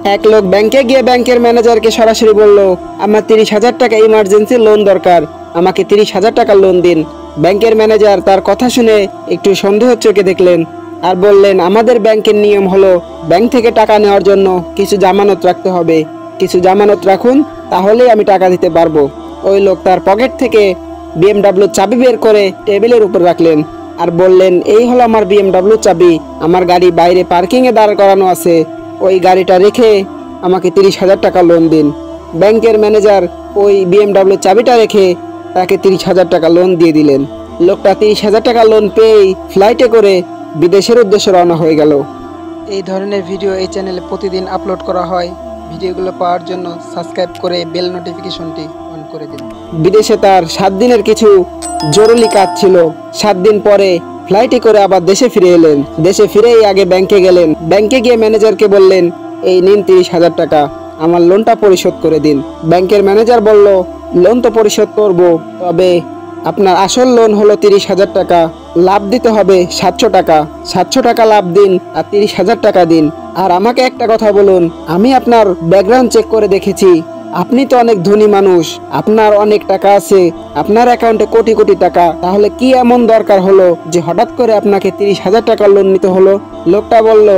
এক লোক ব্যাংকে গিয়ে ব্যাংকের ম্যানেজারকে সরাসরি বলল, আমার 30,000 টাকা ইমার্জেন্সি লোন দরকার, আমাকে 30,000 টাকা লোন দিন। ব্যাংকের ম্যানেজার তার কথা শুনে একটু সন্দেহ চোখে দেখলেন আর বললেন, আমাদের ব্যাংকের নিয়ম হলো ব্যাংক থেকে টাকা নেওয়ার জন্য কিছু জামানত রাখতে হবে, কিছু জামানত রাখুন, তাহলেই আমি টাকা দিতে পারবো। ওই লোক তার পকেট থেকে BMW চাবি বের করে টেবিলের উপর রাখলেন আর বললেন, এই হলো আমার BMW চাবি, আমার গাড়ি বাইরে পার্কিংয়ে দাঁড় করানো আছে, ওই গাড়িটা রেখে আমাকে 30,000 টাকা লোন দিন। ব্যাংকের ম্যানেজার ওই BMW চাবিটা রেখে তাকে 30,000 টাকা লোন দিয়ে দিলেন। লোকটা 30,000 টাকা লোন পেয়েই ফ্লাইটে করে বিদেশের উদ্দেশ্যে রওনা হয়ে গেল। এই ধরনের ভিডিও এই চ্যানেলে প্রতিদিন আপলোড করা হয়। ভিডিওগুলো পাওয়ার জন্য সাবস্ক্রাইব করে বেল নোটিফিকেশনটি অন করে দিন। বিদেশে তার 7 দিনের কিছু জরুরি কাজ ছিল। 7 দিন পরে ফ্লাইটে করে আবার দেশে ফিরে এলেন। দেশে ফিরেই আগে ব্যাংকে গেলেন। ব্যাংকে গিয়ে ম্যানেজারকে বললেন, এই নিন 30,000 টাকা, আমার লোনটা পরিশোধ করে দিন। ব্যাংকের ম্যানেজার বলল, লোন তো পরিশোধ করব, তবে আপনার আসল লোন হলো 30,000 টাকা, লাভ দিতে হবে 700 টাকা। 700 টাকা লাভ দিন আর 30,000 টাকা দিন। আর আমাকে একটা কথা বলুন, আমি আপনার ব্যাকগ্রাউন্ড চেক করে দেখেছি, আপনি তো অনেক ধনী মানুষ, আপনার অনেক টাকা আছে, আপনার অ্যাকাউন্টে কোটি কোটি টাকা, তাহলে কি এমন দরকার হলো যে হঠাৎ করে আপনাকে 30,000 টাকা লোন নিতে হলো? লোকটা বলল,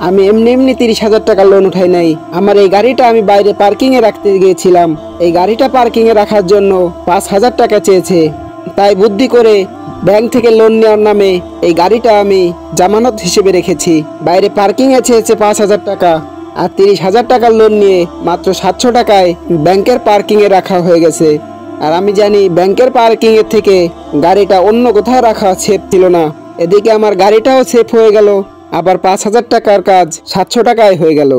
আমি এমনি এমনি 30,000 টাকা লোন উঠাই নাই, আমার এই গাড়িটা আমি বাইরে পার্কিং এ রাখতে গিয়েছিলাম, এই গাড়িটা পার্কিং এ রাখার জন্য 5,000 টাকা চেয়েছে, তাই বুদ্ধি করে ব্যাংক থেকে লোন নেওয়ার নামে এই গাড়িটা আমি জামানত হিসেবে রেখেছি। বাইরে পার্কিং এ চেয়েছে 5,000 টাকা, আর 30,000 টাকার লোন নিয়ে মাত্র 700 টাকায় ব্যাংকের পার্কিং এ রাখা হয়ে গেছে। আর আমি জানি ব্যাংকের পার্কিং এর থেকে গাড়িটা অন্য কোথাও রাখা সেফ ছিল না। এদিকে আমার গাড়িটাও সেফ হয়ে গেল, আবার 5,000 টাকার কাজ 700 টাকায় হয়ে গেল।